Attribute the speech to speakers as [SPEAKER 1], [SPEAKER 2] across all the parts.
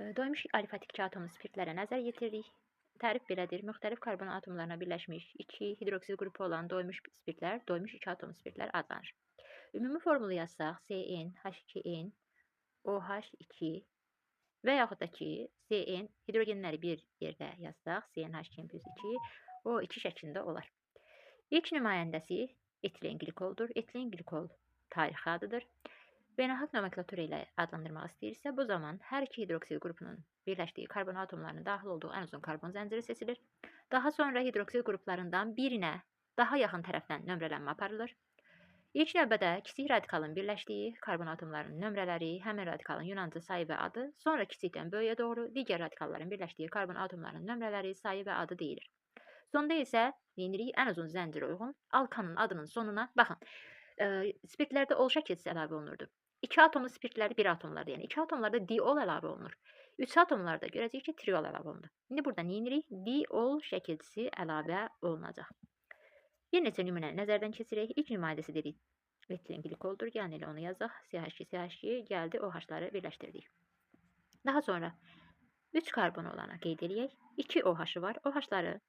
[SPEAKER 1] Doymuş alifatik 2 atomlu spirtlərə nəzər yetiririk. Tərif belədir. Müxtəlif karbon atomlarına birləşmiş 2 hidroksil qrupu olan doymuş spirtlər, doymuş 2 atomlu spirtlər adlanır. Ümumi formulu yazsaq, CN, H2N, OH2 və yaxud da ki, CN hidrogenləri bir yerdə yazsaq, CnH2+2, O2 şəklində olar. İlk nümayəndəsi etilen glikoldur. Etilen glikol tarixi adıdır. Beynəlxalq nomenklatura ilə adlandırmaq istəyirsə, bu zaman hər iki hidroksil qrupunun birləşdiyi karbon atomlarının daxil olduğu ən uzun karbon zənciri seçilir. Daha sonra hidroksil qruplarından birinə daha yaxın tərəfdən nömrələnmə aparılır. İlk növbədə kiçik radikalın birləşdiyi karbon atomlarının nömrələri, həmin radikalın yunanca sayı və adı, sonra kiçikdən böyüyə doğru digər radikalların birləşdiyi karbon atomlarının nömrələri, sayı və adı deyilir. Sonda isə yenilik ən uzun zəncirə uyğun alkanın adının sonuna baxın. Spirtlərdə ol şəkilsi əlavə olunurdu. 2 atomlu spirtləri 1 atomlarda, yəni 2 atomlarda diol əlavə olunur. 3 atomlarda görəcəyik ki, triol əlavə olunur. İndi burada yenilik diol şəkilsi əlavə olunacaq. Bir neçə nümunə nəzərdən keçirək. İlk nümayəndəsi dedik. Etilen glikoldur. Gəlin elə onu yazaq. CH2 gəldi, OH-ları birləşdirdik. Daha sonra 3 karbon olana qeyd eləyək. 2 OH-ı var. OH-ları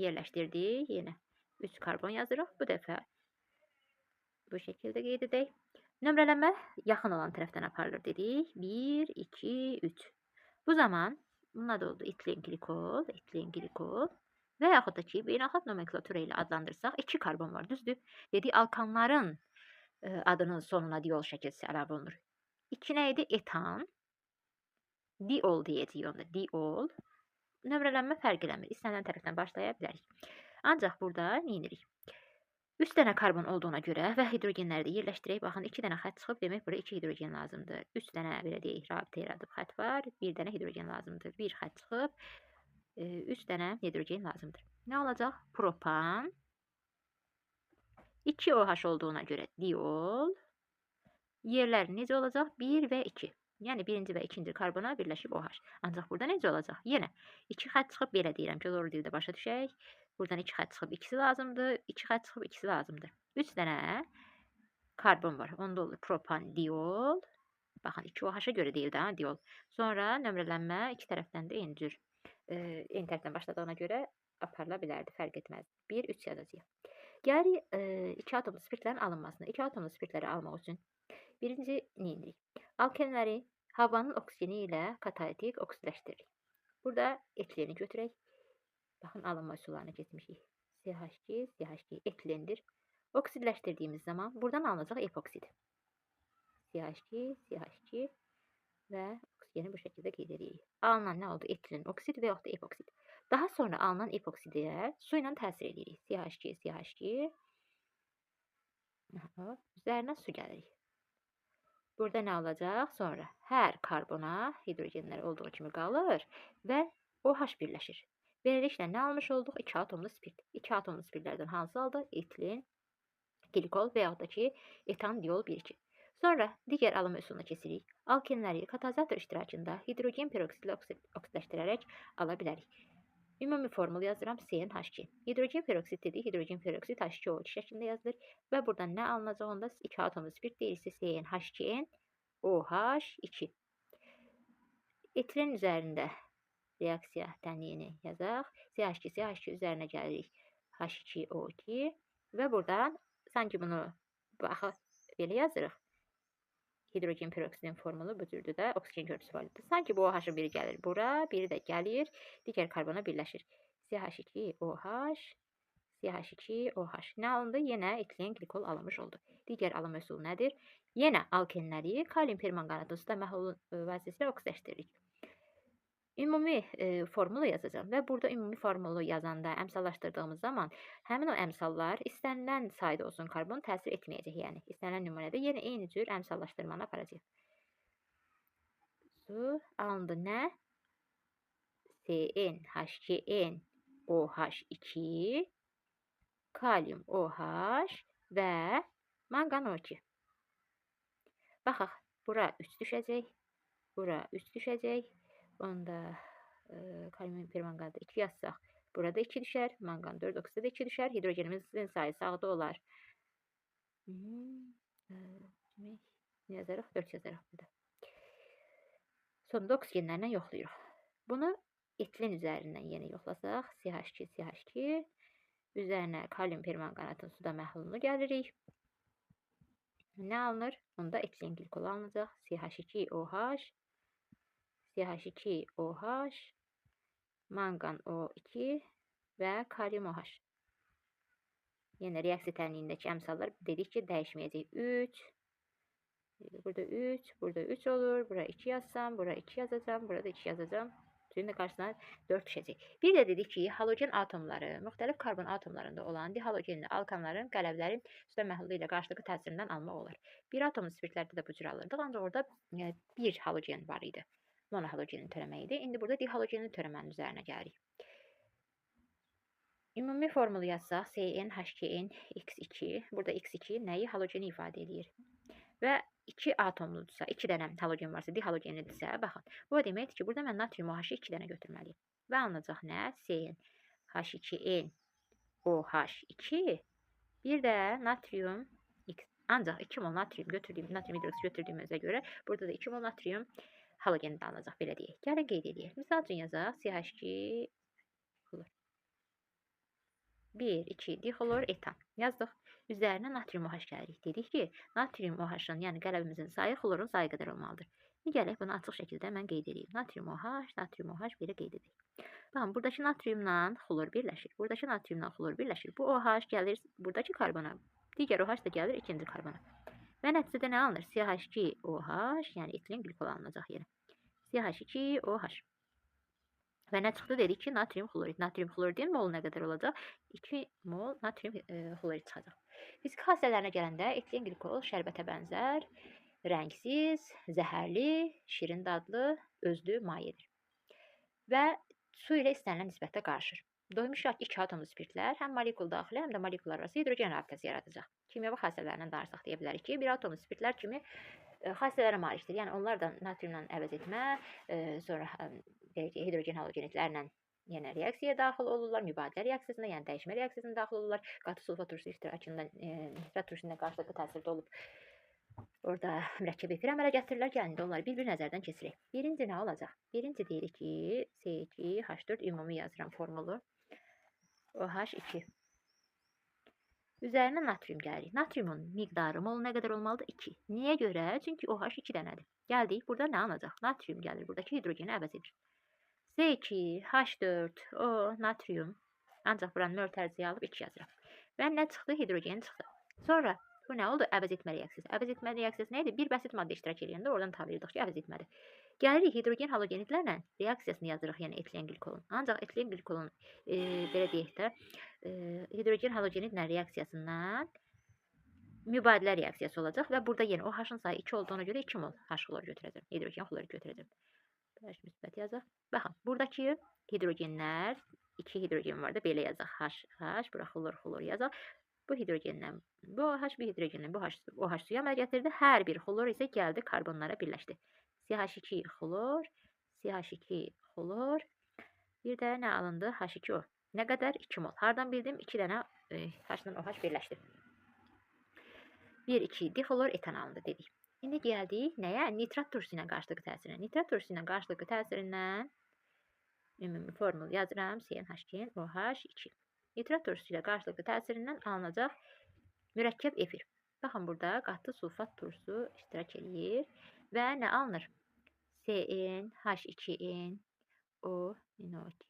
[SPEAKER 1] yerləşdirdik. Yenə 3 karbon yazırıq. Bu dəfə bu şəkildə qeyd edək. Nömrələnmə yaxın olan tərəfdən aparılır dedik. 1, 2, 3. Bu zaman bunun adı oldu etilen glikol və yaxud da ki, beynəlxalq nomenklatura ilə adlandırsaq 2 karbon var, düzdür? Dedik, alkanların adının sonuna diol şəkilsi əlavə olunur. 2 nə idi? Etan. Diol deyəcəyik onda, diol. Nömrələnmə fərq eləmir. İstənilən tərəfdən başlaya bilərik. Ancaq burada nə edirik? 3 dənə karbon olduğuna görə və hidrogenləri də yerləşdirək. Baxın, 2 dənə xətt çıxıb, demək burada 2 hidrogen lazımdır. 3 dənə belə deyək, rabitə yaradıb xətt var. 1 dənə hidrogen lazımdır. 1 xətt çıxıb, 3 dənə hidrogen lazımdır. Nə olacaq? Propan. 2 OH olduğuna görə diol. Yerləri necə olacaq? 1 və 2. Yəni, birinci və ikinci karbona birləşib OH. Ancaq burada necə olacaq? Yenə 2 xətt çıxıb, belə deyirəm ki, doğru dildə başa düşək. Buradan 2 xətt çıxıb, ikisi lazımdır. 2 xətt çıxıb, ikisi lazımdır. 3 dənə karbon var. Onda olur propan, diol. Baxın, 2 OH-a görə deyil də, diol. Sonra nömrələnmə iki tərəfdən də eyni cür, eyni tərəfdən başladığına görə aparıla bilərdi, fərq etməz. 1, 3 yazacağıq. Gəlirik 2 atomlu spirtlərin alınmasına. 2 atomlu spirtləri almaq üçün birinci nə edirik? Alkenləri havanın oksijeni ilə katalitik oksidləşdiririk. Burada etileni götürək. Baxın, alınma üsullarına keçmişik. CH2 etilendir. Oksidləşdirdiyimiz zaman buradan alınacaq epoksid. CH2 və oksijeni bu şəkildə qeyd edirik. Alınan nə oldu? Etilen oksid və yaxud da epoksid. Daha sonra alınan epoksidiyə su ilə təsir edirik. CH2 üzərinə su gəlirik. Burada nə olacaq? Sonra hər karbona hidrogenlər olduğu kimi qalır və OH birləşir. Beləliklə nə almış olduq? 2 atomlu spirt. 2 atomlu spirtlərdən hansı aldıq? Etilen, glikol və yaxud da ki, etan, diol 1-2. Sonra digər alınma üsuluna keçirik. Alkenləri katalizator iştirakında hidrogen peroksid ilə oksidləşdirərək ala bilərik. Ümumi formulu yazıram, CnH2. Hidrogen peroksid dedik, hidrogen peroksid H2O2 şəklində yazılır və buradan nə alınacaq? Onda 2 atomlu spirt deyilsə CnH2n, OH2. Etilen üzərində reaksiya tənliyini yazaq. CH2 üzərinə gəlirik. H2O2 və buradan sanki bunu baxaq belə yazırıq. Hidrogen peroksidin formulu bu cürdür də, oksigen körpüsü var. Sanki bu OH-ın biri gəlir bura, biri də gəlir, digər karbona birləşir. CH2OH, CH2OH. Nə alındı? Yenə etilen glikol alınmış oldu. Digər alınma üsulu nədir? Yenə alkenləri kalium permanganatın suda məhlul vasitəsilə oksidləşdiririk. Ümumi formulu yazacağım və burada ümumi formulu yazanda əmsallaşdırdığımız zaman həmin o əmsallar istənilən sayda olsun karbon təsir etməyəcək. Yəni, istənilən nümunədə yenə eyni cür əmsallaşdırmanı aparacaq. Su alındı nə? CnH2n, OH2, kalium OH və mangan O2. Baxaq, bura 3 düşəcək, bura 3 düşəcək. Onda kalium permanganatda 2 yazsaq, burada 2 düşər, mangan 4 oksiddə də 2 düşər, hidrogenimizin sayı sağda olar. Ne yazarıq? 4 yazarıq burada. Sonda oksigenlərlə yoxlayırıq. Bunu etilin üzərindən yenə yoxlasaq, CH2, CH2, üzərinə kalium permanganatın suda məhlulunu gəlirik. Nə alınır? Onda etilin glikol alınacaq. CH2OH, CH2OH, mangan O2 və kalium OH. Yenə reaksiya tənliyindəki əmsallar dedik ki, dəyişməyəcək. 3, burada 3, burada 3 olur. Bura 2 yazsam, bura 2 yazacağım, burada 2 yazacağım. Suyun da qarşısına 4 düşəcək. Bir də dedik ki, halogen atomları müxtəlif karbon atomlarında olan dihalogenli alkanların qələblərin suda məhlulu ilə qarşılıqlı təsirindən almaq olar. Bir atomlu spirtlərdə də bu cür alırdıq, ancaq orada bir halogen var idi. Monohalogenin törəməyi idi. İndi burada dihalogenin törəmənin üzərinə gəlirik. Ümumi formulu yazsaq, CnH2nX2, burada X2 nəyi? Halogeni ifadə edir. Və 2 atomludursa, 2 dənə halogen varsa, dihalogenlidirsə, baxın. Bu deməkdir ki, burada mən natrium OH-ı 2 dənə götürməliyim. Və alınacaq nə? CnH2nOH2, bir də natrium X. Ancaq 2 mol natrium hidroksid götürdüyümüzə görə, burada da 2 mol natrium halogeni də alınacaq, belə deyək. Gəlin qeyd edək. Misal üçün yazaq, CH2 xlor. 1, 2, dixlor, etan. Yazdıq. Üzərinə natrium OH gəlirik. Dedik ki, natrium OH-ın, yəni qələbimizin sayı xlorun sayı qədər olmalıdır. Gələk bunu açıq şəkildə mən qeyd edeyim. Natrium OH belə qeyd edək. Baxın, buradakı natriumla xlor birləşir. Buradakı natriumla xlor birləşir. Bu OH gəlir buradakı karbona. Digər OH da gəlir ikinci karbona. Və nəticədə nə alınır? CH2OH, yəni etilin glikol alınacaq yerə. CH2OH. Və nə çıxdı? Dedik ki, natrium xlorid. Natrium xloridin molu nə qədər olacaq? 2 mol natrium xlorid çıxacaq. Fizik xassələrinə gələndə etilin glikol şərbətə bənzər, rəngsiz, zəhərli, şirin dadlı, özlü mayedir. Və su ilə istənilən nisbətdə qarışır. Doymuş 2 atomlu spirtlər həm molekul daxili, həm də molekullar arası hidrogen rabitəsi yaradacaq. Kimyəvi xassələrindən danışsaq deyə bilərik ki, bir atomlu spirtlər kimi xassələrə malikdir. Yəni onlar da natriumla əvəz etmə, sonra hidrogen halogenitlərlə yenə reaksiyaya daxil olurlar, mübadilə reaksiyasına, yəni dəyişmə reaksiyasına daxil olurlar. Qatı sulfat turşusu iştirakında nitrat turşusunda qarşılıqlı təsirdə olub orada mürəkkəb efir əmələ gətirirlər. Gəlin də onları bir-bir nəzərdən keçirək. Birinci nə olacaq? Birinci deyirik ki, C2H4 ümumi yazıram formulu. OH2. Üzərinə natrium gəlirik. Natriumun miqdarı molu nə qədər olmalıdır? 2. Niyə görə? Çünki OH 2 dənədir. Gəldik, burada nə alınacaq? Natrium gəlir, buradakı hidrogeni əvəz edir. C2H4O natrium. Ancaq buranın mol tərziyi alıb 2 yazıram. Və nə çıxdı? Hidrogen çıxdı. Sonra bu nə oldu? Əvəz etmə reaksiyası. Əvəz etmə reaksiyası nə idi? Bir bəsit maddə iştirak edəndə oradan tanıyırdıq ki, əvəz etmədir. Gəlirik hidrogen halogenitlərlə reaksiyasını yazırıq, yəni etilen glikolun. Ancaq etilen glikolun belə deyək də hidrogen halogenitlə reaksiyasından mübadilə reaksiyası olacaq və burada yenə OH-ın sayı 2 olduğuna görə 2 mol H xlor götürəcəm. Hidrogen xlorid götürəcəm. Bəş müsbət yazaq. Baxın, buradakı hidrogenlər 2 hidrogen var da belə yazaq. H, bura xlor yazaq. Bu hidrogenlə bu OH, bir hidrogenlə bu OH suya əmələ gətirdi. Hər bir xlor isə gəldi karbonlara birləşdi. CH2 xlor, CH2 xlor. Bir də nə alındı? H2O. Nə qədər? 2 mol. Hardan bildim? 2 dənə H-dan OH birləşdi. 1, 2 dixlor etan alındı dedik. İndi gəldik nəyə? Nitrat turşusu ilə qarşılıqlı təsirinə. Nitrat turşusu ilə qarşılıqlı təsirindən ümumi formul yazıram. CnH2OH2. Nitrat turşusu ilə qarşılıqlı təsirindən alınacaq mürəkkəb efir. Baxın, burada qatı sulfat turşusu iştirak edir. Və nə alınır? CnH2nO2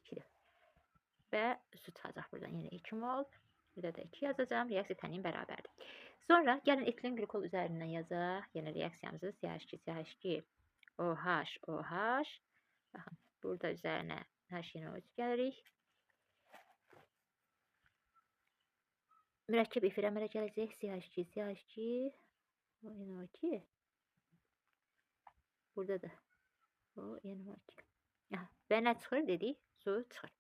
[SPEAKER 1] 2-dir. Və su çıxacaq buradan yenə 2 mol. Burada da 2 yazacağım. Reaksiya tənliyi bərabərdir. Sonra gəlin etilen glikol üzərindən yazaq. Yenə reaksiyamızı CH2 OH. Baxın, burada üzərinə HNO3 gəlirik. Mürəkkəb efir əmələ gələcək. CH2 NO2. Burada da NO2. Və nə çıxır dedik? Su çıxır.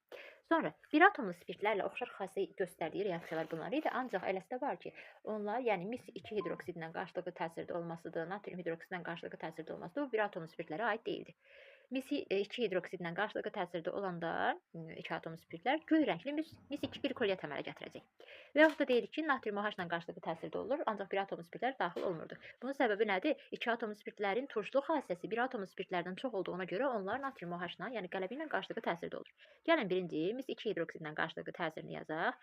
[SPEAKER 1] Sonra bir atomlu spirtlərlə oxşar xassəyə göstərdiyi reaksiyalar bunlar idi. Ancaq eləsi də var ki, onlar, yəni mis 2 hidroksidlə qarşılıqlı təsirdə olmasıdır, natrium hidroksidlə qarşılıqlı təsirdə olmasıdır. Bu bir atomlu spirtlərə aid deyildi. Misi 2 hidroksidlə qarşılıqlı təsirdə olanda 2 atomlu spirtlər göy rəngli mis-2 qlikoliyat əmələ gətirəcək. Və yaxud da deyirik ki, natrium OH ilə qarşılıqlı təsirdə olur, ancaq bir atomlu spirtlər daxil olmurdu. Bunun səbəbi nədir? 2 atomlu spirtlərin turşuluq xassəsi bir atomlu spirtlərdən çox olduğuna görə onlar natrium OH ilə, yəni qələbə ilə qarşılıqlı təsirdə olur. Gəlin birinci mis-2 hidroksidlə qarşılıqlı təsirini yazaq.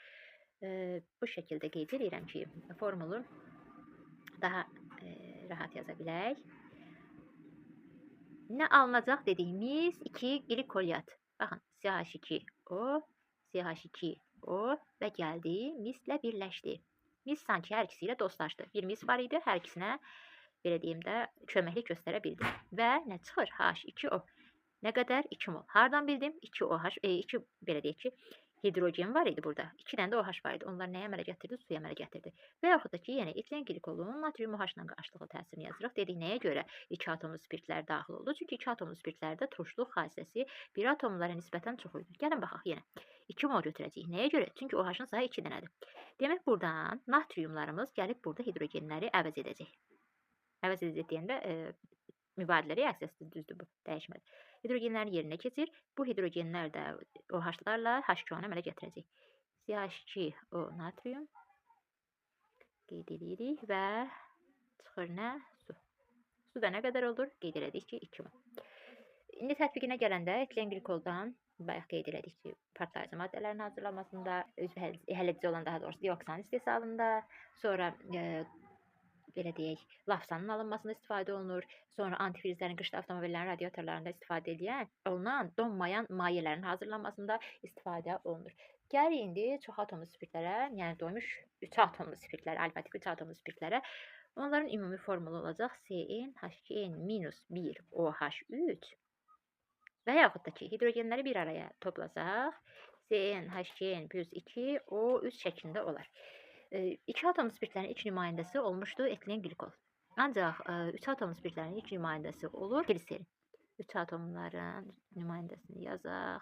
[SPEAKER 1] Bu şəkildə qeyd edirəm ki, formulu daha rahat yaza bilək. Nə alınacaq dediyimiz 2 qlikoliyat. Baxın, CH2O, CH2O və gəldi, mislə birləşdi. Mis sanki hər ikisi ilə dostlaşdı. Bir mis var idi, hər ikisinə belə deyim də köməklik göstərə bildi. Və nə çıxır? H2O. Nə qədər? 2 mol. Hardan bildim? 2OH, 2 belə deyək ki, hidrogen var idi burada. 2 dənə də OH var idi. Onlar nəyə əmələ gətirdi? Suya əmələ gətirdi. Və yaxud da ki, yenə etilen glikolun natrium OH ilə qarşılıqlı təsirini yazırıq. Dedik nəyə görə 2 atomlu spirtlər daxil oldu? Çünki 2 atomlu spirtlərdə turşuluq xassəsi bir atomlara nisbətən çox idi. Gəlin baxaq yenə. 2 mol götürəcəyik. Nəyə görə? Çünki OH-ın sayı 2 dənədir. Demək buradan natriumlarımız gəlib burada hidrogenləri əvəz edəcək. Əvəz edəcək deyəndə mübadilə reaksiyası düzdür bu, dəyişmədi. Hidrogenlərin yerinə keçir. Bu hidrogenlər də OH-larla H2O-nu əmələ gətirəcək. CH2O natrium qeyd edirik və çıxır nə? Su. Su da nə qədər olur? Qeyd elədik ki, 2 mol. İndi tətbiqinə gələndə etilen glikoldan bayaq qeyd elədik ki, partlayıcı maddələrin hazırlanmasında, həlledici olan daha doğrusu dioksan istehsalında, sonra belə deyək, lafsanın alınmasında istifadə olunur. Sonra antifrizlərin, qışda avtomobillərin radiatorlarında istifadə olunan donmayan mayələrin hazırlanmasında istifadə olunur. Gəlir indi çox atomlu spirtlərə, yəni doymuş 3 atomlu spirtlərə, alfa tipi 3 atomlu spirtlərə. Onların ümumi formulu olacaq CnH2n-1OH3 və yaxud da ki, hidrogenləri bir araya toplasaq, CnH2n + 2O3 şəklində olar. 2 atomlu spirtlərin ilk nümayəndəsi olmuşdu etilen glikol. Ancaq 3 atomlu spirtlərin ilk nümayəndəsi olur gliserin. 3 atomların nümayəndəsini yazaq.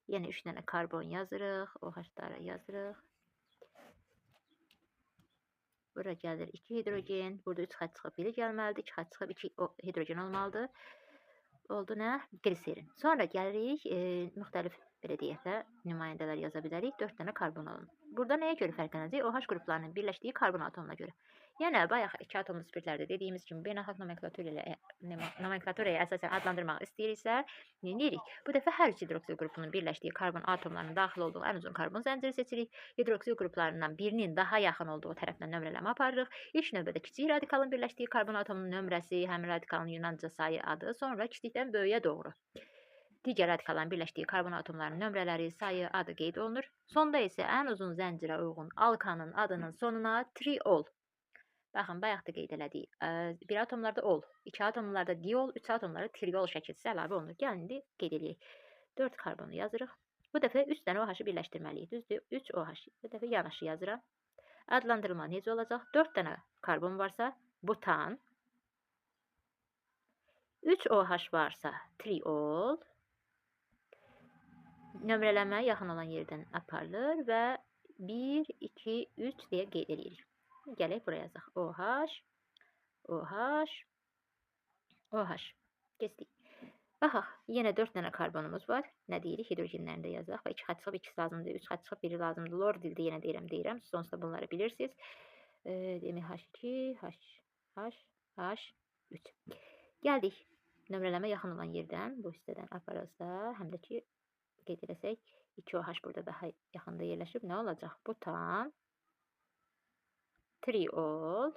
[SPEAKER 1] Yenə 3 dənə karbon yazırıq, OH-ları yazırıq. Bura gəlir 2 hidrogen, burada 3 xətt çıxıb 1 gəlməlidir, 2 xətt çıxıb 2 hidrogen olmalıdır. Oldu nə? Gliserin. Sonra gəlirik müxtəlif belə deyək də nümayəndələr yaza bilərik. 4 dənə karbon alın. Burada nəyə görə fərqlənəcək? OH qruplarının birləşdiyi karbon atomuna görə. Yəni bayaq 2 atomlu spirtlərdə dediyimiz kimi beynəlxalq nomenklaturaya əsasən adlandırmaq istəyiriksə, nə edirik? Bu dəfə hər üç hidroksil qrupunun birləşdiyi karbon atomlarının daxil olduğu ən uzun karbon zənciri seçirik. Hidroksil qruplarından birinin daha yaxın olduğu tərəfdən nömrələmə aparırıq. İlk növbədə kiçik radikalın birləşdiyi karbon atomunun nömrəsi, həmin radikalın yunanca sayı adı, sonra kiçikdən böyüyə doğru digər radikalların birləşdiyi karbon atomlarının nömrələri, sayı, adı qeyd olunur. Sonda isə ən uzun zəncirə uyğun alkanın adının sonuna triol. Baxın, bayaq da qeyd elədik. Bir atomlarda ol, 2 atomlarda diol, 3 atomlarda triol şəkilsi əlavə olunur. Gəlin, indi qeyd edək. 4 karbonu yazırıq. Bu dəfə 3 dənə OH-ı birləşdirməliyik. Düzdür? 3 OH. Bu dəfə yanaşı yazıram. Adlandırma necə olacaq? 4 dənə karbon varsa butan, 3 OH varsa triol, nömrələmə yaxın olan yerdən aparılır və 1, 2, 3 deyə qeyd edirik. Gələk buraya yazaq. OH, OH, OH. Keçdik. Baxaq, yenə 4 dənə karbonumuz var. Nə deyirik? Hidrogenlərini də yazaq. 2 xətt çıxıb 2 lazımdır, 3 xətt çıxıb 1 lazımdır. Lor dildə yenə deyirəm. Siz onsuz da bunları bilirsiniz. Demək H2, H3. Gəldik. Nömrələmə yaxın olan yerdən bu hissədən aparılsa, həm də ki qeyd edəsək, 2 OH burada daha yaxında yerləşib. Nə olacaq? Butan, triol,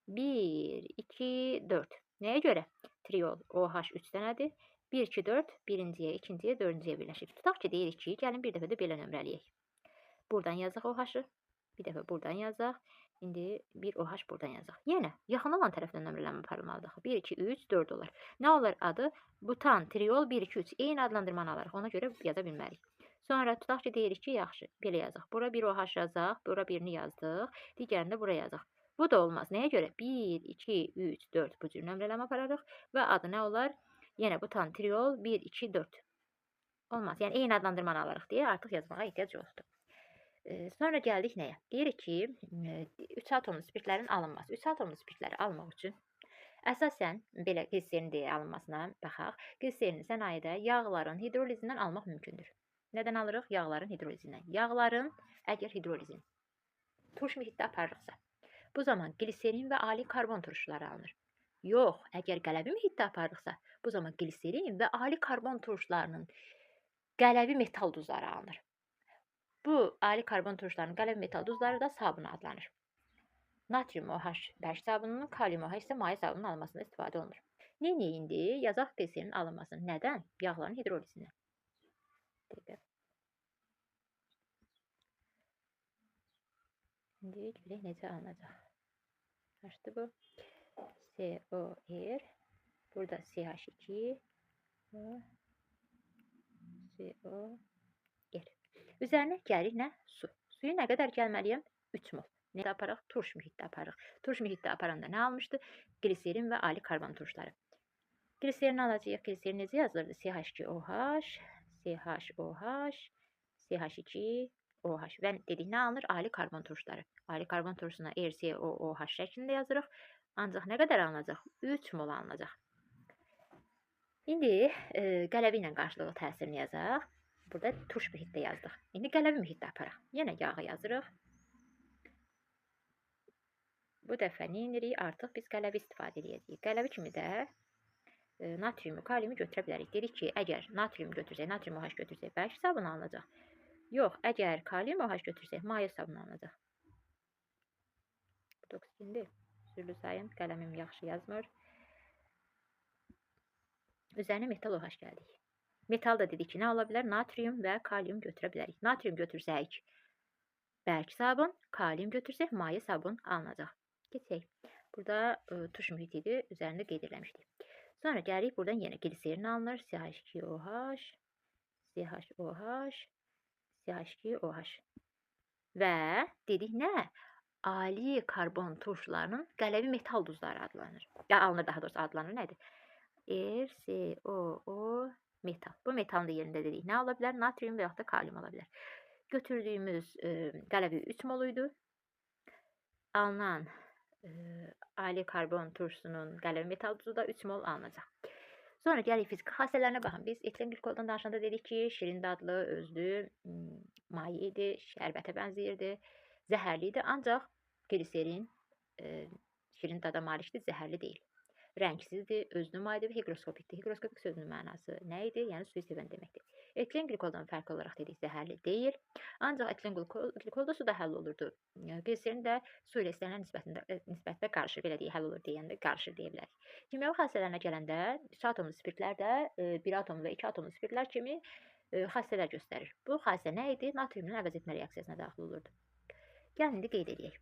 [SPEAKER 1] 1, 2, 4. Nəyə görə? Triol, OH 3 dənədir. 1, 2, 4, birinciyə, ikinciyə, dördüncüyə birləşib. Tutaq ki, deyirik ki, gəlin bir dəfə də belə nömrələyək. Buradan yazaq OH-ı, bir dəfə buradan yazaq. İndi bir OH buradan yazaq. Yenə, yaxın olan tərəfdən nömrələmə aparılmalıdır. 1, 2, 3, 4 olar. Nə olar adı? Butan, triol, 1, 2, 3. Eyni adlandırmanı alarıq. Ona görə yaza bilmərik. Sonra tutaq ki, deyirik ki, yaxşı, belə yazaq. Bura bir OH yazaq, bura birini yazdıq. Digərini də bura yazaq. Bu da olmaz. Nəyə görə? 1, 2, 3, 4 bu cür nömrələmə apararıq və adı nə olar? Yenə butan, triol, 1, 2, 4. Olmaz. Yəni, eyni adlandırmanı alarıq deyə artıq yazmağa ehtiyac yoxdur. Sonra gəldik nəyə? Deyirik ki, 3 atomlu spirtlərin alınması. 3 atomlu spirtləri almaq üçün Əsasən belə gliserin deyə alınmasına baxaq. Gliserini sənayedə yağların hidrolizindən almaq mümkündür. Nədən alırıq? Yağların hidrolizindən. Yağların əgər hidrolizin turş mühitdə aparırıqsa, bu zaman gliserin və ali karbon turşuları alınır. Yox, əgər qələvi mühitdə aparırıqsa, bu zaman gliserin və ali karbon turşularının qələvi metal duzları alınır. Bu ali karbon turşularının qələvi metal duzları da sabun adlanır. Natrium OH bərk sabununun, kalium OH isə maye sabununun alınmasında istifadə olunur. Neyniyək indi? Yazaq gliserin alınmasını. Nədən? Yağların hidrolizindən. İndi görək necə alınacaq. Kaçdı bu? COR. Burada CH2. COR. Üzərinə gəlir nə? Su. Suyu nə qədər gəlməliyəm? 3 mol. Nə aparaq? Turş mühitdə aparaq. Turş mühitdə aparanda nə almışdı? Gliserin və ali karbon turşuları. Gliserini alacağıq. Gliserin necə yazılırdı? CH2OH, CHOH, CH2OH. Və dedik nə alınır? Ali karbon turşuları. Ali karbon turşusuna RCOOH şəklində yazırıq. Ancaq nə qədər alınacaq? 3 mol alınacaq. İndi qələvi ilə qarşılıqlı təsirini yazaq. Burada turş mühitdə yazdıq. İndi qələvi mühitdə aparaq. Yenə yağı yazırıq. Bu dəfə nə edirik? Artıq biz qələvi istifadə edəcəyik. Qələvi kimi də natriumu, kaliumu götürə bilərik. Dedik ki, əgər natrium götürsək, natrium OH götürsək, bərk sabun alınacaq. Yox, əgər kalium OH götürsək, maye sabun alınacaq. Bu da oksigendir. Üzrlü sayın, qələmim yaxşı yazmır. Üzərinə metal OH gəldik. Metal da dedik ki, nə ola bilər? Natrium və kalium götürə bilərik. Natrium götürsək, bərk sabun, kalium götürsək, maye sabun alınacaq. Geçək. Burada tuş mühitidir. Üzərində qeyd eləmişdik. Sonra gəlirik buradan yenə gliserin alınır. CH2OH, CHOH, CH2OH. Və dedik nə? Ali karbon turşularının qələvi metal duzları adlanır. Ya alınır daha doğrusu adlanır nədir? RCOO metal. Bu metalın da yerində dedik. Nə ola bilər? Natrium və yaxud da kalium ola bilər. Götürdüyümüz qələvi 3 mol idi. Alınan ali karbon turşusunun qələvi metal duzu da 3 mol alınacaq. Sonra gəlirik fiziki xassələrinə baxın. Biz etil glikoldan danışanda dedik ki, şirin dadlı, özlü, maye idi, şərbətə bənzəyirdi, zəhərli idi. Ancaq gliserin şirin dada malikdir, zəhərli deyil. Rəngsizdir, özlü mayedir və higroskopikdir. Higroskopik sözünün mənası nə idi? Yəni suyu sevən deməkdir. Etilen glikoldan fərqli olaraq dedik, zəhərli deyil. Ancaq etilen glikol da suda həll olurdu. Gliserin də su ilə istənilən nisbətdə qarışır. Belə deyək, həll olur deyəndə qarışır deyə bilərik. Kimyəvi xassələrinə gələndə 3 atomlu spirtlər də 1 atomlu və 2 atomlu spirtlər kimi xassələr göstərir. Bu xassə nə idi? Natriumun əvəz etmə reaksiyasına daxil olurdu. Gəlin indi qeyd edək.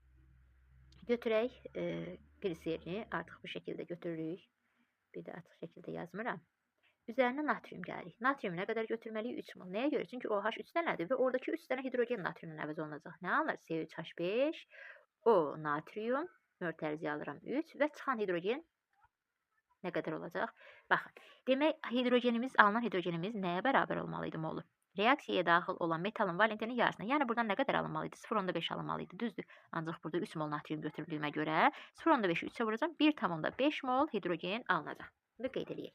[SPEAKER 1] Götürək gliserini, artıq bu şəkildə götürürük. Bir də açıq şəkildə yazmıram. Üzərinə natrium gəlirik. Natriumu nə qədər götürməliyik? 3 mol. Nəyə görə? Çünki OH 3 dənədir və oradakı 3 dənə hidrogen natriumla əvəz olunacaq. Nə alınır? C3H5, O natrium, mörtərizi alıram 3 və çıxan hidrogen nə qədər olacaq? Baxın, demək hidrogenimiz, alınan hidrogenimiz nəyə bərabər olmalıydı molu? Reaksiyaya daxil olan metalın valentinin yarısına. Yəni buradan nə qədər alınmalıydı? 0,5 alınmalıydı. Düzdür. Ancaq burada 3 mol natrium götürüldüyümə görə 0,5-i 3-ə vuracam. 1,5 mol hidrogen alınacaq. Bunu qeyd edək.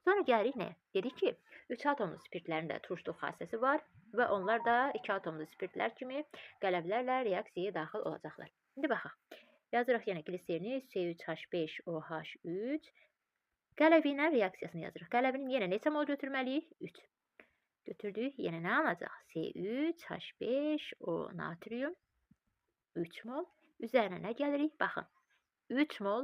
[SPEAKER 1] Sonra gəlirik nəyə? Dedik ki, 3 atomlu spirtlərin də turşluq xassəsi var və onlar da 2 atomlu spirtlər kimi qələvlərlə reaksiyaya daxil olacaqlar. İndi baxaq. Yazırıq yenə gliserini C3H5OH3 qələvi ilə reaksiyasını yazırıq. Qələvinin yenə neçə mol götürməliyik? 3. Götürdük. Yenə nə alacaq? C3H5O natrium 3 mol. Üzərinə nə gəlirik? Baxın. 3 mol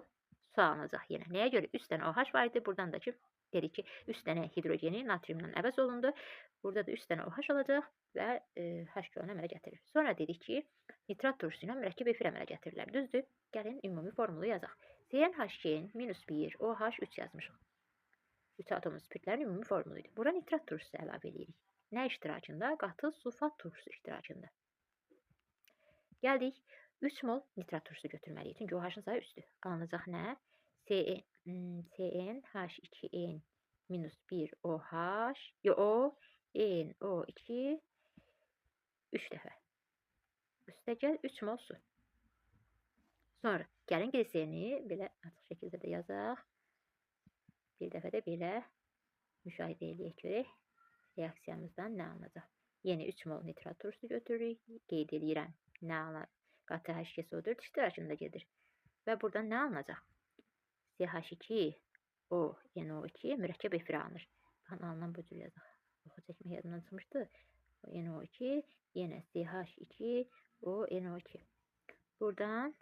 [SPEAKER 1] su alınacaq yenə. Nəyə görə? 3 dənə OH var idi. Buradan da ki, dedik ki, 3 dənə hidrogeni natriumdan əvəz olundu. Burada da 3 dənə OH olacaq və H2O-nu əmələ gətirir. Sonra dedik ki, nitrat turşusu ilə mürəkkəb efir əmələ gətirirlər. Düzdür? Gəlin ümumi formulu yazaq. CnH2n-1 OH3 yazmışıq. 3 atomlu spirtlərin ümumi formulu idi. Bura nitrat turşusu əlavə edirik. Nə iştirakında? Qatı sulfat turşusu iştirakında. Gəldik. 3 mol nitrat turşusu götürməliyik. Çünki OH-ın sayı 3-dür. Alınacaq nə? CnH2n-1 OH NO2 3 dəfə. Üstə gəl 3 mol su. Sonra Gəlin gliserini belə açıq şəkildə də yazaq. Bir dəfə də belə müşahidə eləyək görək reaksiyamızdan nə alınacaq. Yeni 3 mol nitrat turşusu götürürük. Qeyd edirəm. Nə alınır? Qatı H2SO4 iştirakında gedir. Və buradan nə alınacaq? CH2O NO2 mürəkkəb efiri alınır. Baxın, alınan bu cür yazaq. Oxu çəkmək yadımdan çıxmışdı. NO2 yenə CH2O NO2. Buradan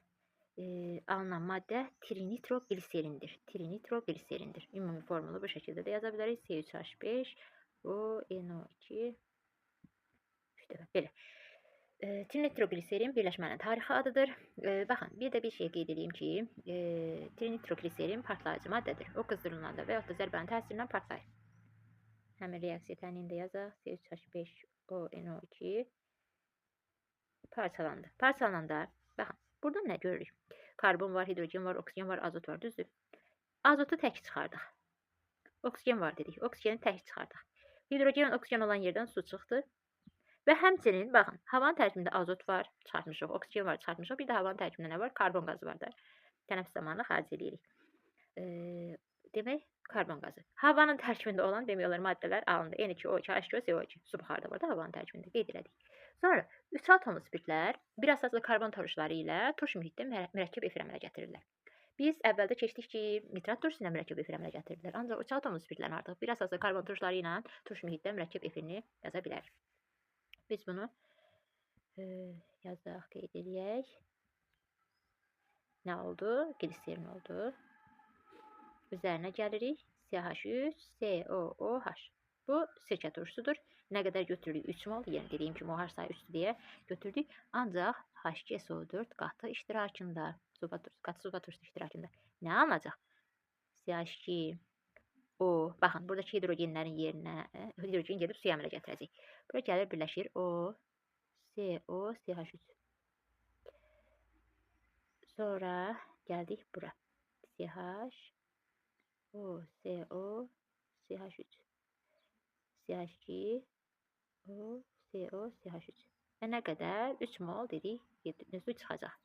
[SPEAKER 1] alınan maddə trinitrogliserindir. Trinitrogliserindir. Ümumi formulu bu şəkildə də yaza bilərik. C3H5 O NO2 belə. Trinitrogliserin birləşmənin tarixi adıdır. Baxın, bir də bir şey qeyd edeyim ki, trinitrogliserin partlayıcı maddədir. O qızdırılanda və yaxud da zərbənin təsirindən partlayır. Həmin reaksiya tənində yazaq. C3H5O NO2 parçalandı. Parçalananda, baxın, burada nə görürük? Karbon var, hidrogen var, oksigen var, azot var, düzdür? Azotu tək çıxardıq. Oksigen var dedik, oksigeni tək çıxardıq. Hidrogen, oksigen olan yerdən su çıxdı. Və həmçinin, baxın, havanın tərkibində azot var, çıxartmışıq, oksigen var, çıxartmışıq. Bir də havanın tərkibində nə var? Karbon qazı var da. Tənəffüs zamanı xaric edirik. Demək, karbon qazı. Havanın tərkibində olan demək olar maddələr alındı. N2O2, H2O, CO2. Su buxarda var da havanın tərkibində qeyd elədik. Sonra 3 atomlu spirtlər bir əsaslı karbon turşuları ilə turş mühitdə mürəkkəb efir əmələ gətirirlər. Biz əvvəldə keçdik ki, nitrat turşusu ilə mürəkkəb efir əmələ gətirirlər. Ancaq 3 atomlu spirtlərin artıq bir əsaslı karbon turşuları ilə turş mühitdə mürəkkəb efirini yaza bilərik. Biz bunu yazaq, qeyd edək. Nə oldu? Gliserin oldu. Üzərinə gəlirik. CH3COOH. Bu sirkə turşusudur. Nə qədər götürürük? 3 mol. Yəni dediyim kimi OH sayı 3-dür deyə götürdük. Ancaq H2SO4 qatı iştirakında, qatı suba turşusu iştirakında nə alınacaq? CH2O. Baxın, buradakı hidrogenlərin yerinə hidrogen gedib suya əmələ gətirəcək. Bura gəlir birləşir O, CO, CH3. Sonra gəldik bura. CH, O, CO, CH3. CH2, O, CO, CH3. Və nə qədər? 3 mol dedik, su çıxacaq.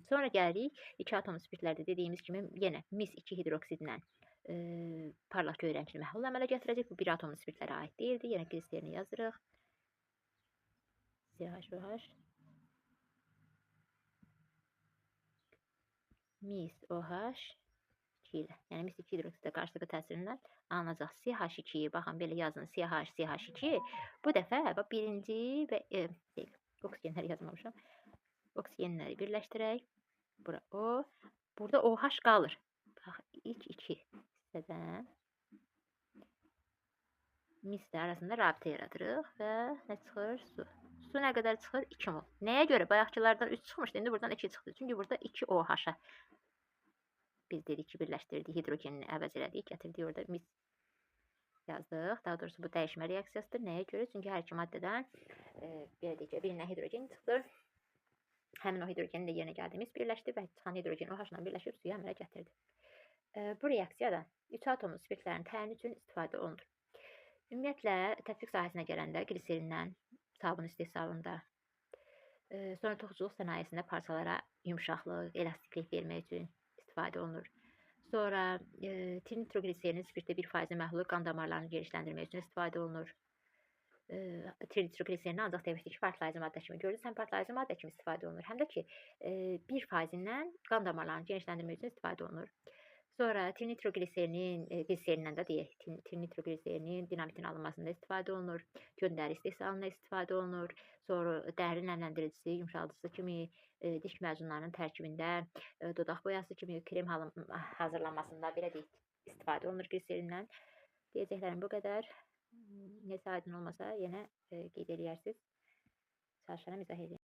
[SPEAKER 1] Sonra gəlirik 2 atomlu spirtlərdə dediyimiz kimi yenə mis-2 hidroksidlə parlaq göy rəngli məhlul əmələ gətirəcək. Bu 1 atomlu spirtlərə aid deyildi. Yenə gliserini yazırıq. CHOH mis-OH ilə, yəni mis-2 hidroksidə qarşılıqlı təsirindən alınacaq CH2. Baxın, belə yazın CH, CH2. Bu dəfə birinci və oksigenləri yazmamışam. Oksigenləri birləşdirək. Bura O. Burada OH qalır. Bax, ilk 2 hissədən mislə arasında rabitə yaradırıq və nə çıxır? Su. Su nə qədər çıxır? 2 mol. Nəyə görə? Bayaqçılardan 3 çıxmışdı, indi buradan 2 çıxdı. Çünki burada 2 OH-a biz dedik ki, birləşdirdik, hidrogenini əvəz elədik, gətirdik, orada mis yazdıq. Daha doğrusu bu dəyişmə reaksiyasıdır. Nəyə görə? Çünki hər iki maddədən belə deyək ki, birindən hidrogen çıxdı. Həmin o hidrogenin də yerinə gəldiyimiz birləşdi və çıxan hidrogen OH-la birləşib suya əmələ gətirdi. Bu reaksiyada 3 atomlu spirtlərin təyini üçün istifadə olunur. Ümumiyyətlə, tətbiq sahəsinə gələndə gliserindən sabun istehsalında, sonra toxuculuq sənayesində parçalara yumşaqlıq, elastiklik vermək üçün istifadə olunur. Sonra trinitrogliserinin spirtdə 1% məhlulu qan damarlarını genişləndirmək üçün istifadə olunur. Trinitrogliserini ancaq demişdik ki, partlayıcı maddə kimi görürüz. Həm partlayıcı maddə kimi istifadə olunur, həm də ki, 1%-dən qan damarlarını genişləndirmək üçün istifadə olunur. Sonra trinitrogliserinin də deyək, trinitrogliserinin dinamitin alınmasında istifadə olunur. Göndəri istehsalında istifadə olunur. Sonra dəri nəmləndiricisi, yumşaldıcısı kimi, diş məzunlarının tərkibində, dodaq boyası kimi krem hazırlanmasında belə deyək, istifadə olunur gliserindən. Deyəcəklərim bu qədər. Nəsə aydın olmasa yenə qeyd eləyərsiniz. Çalışaram izah edeyim.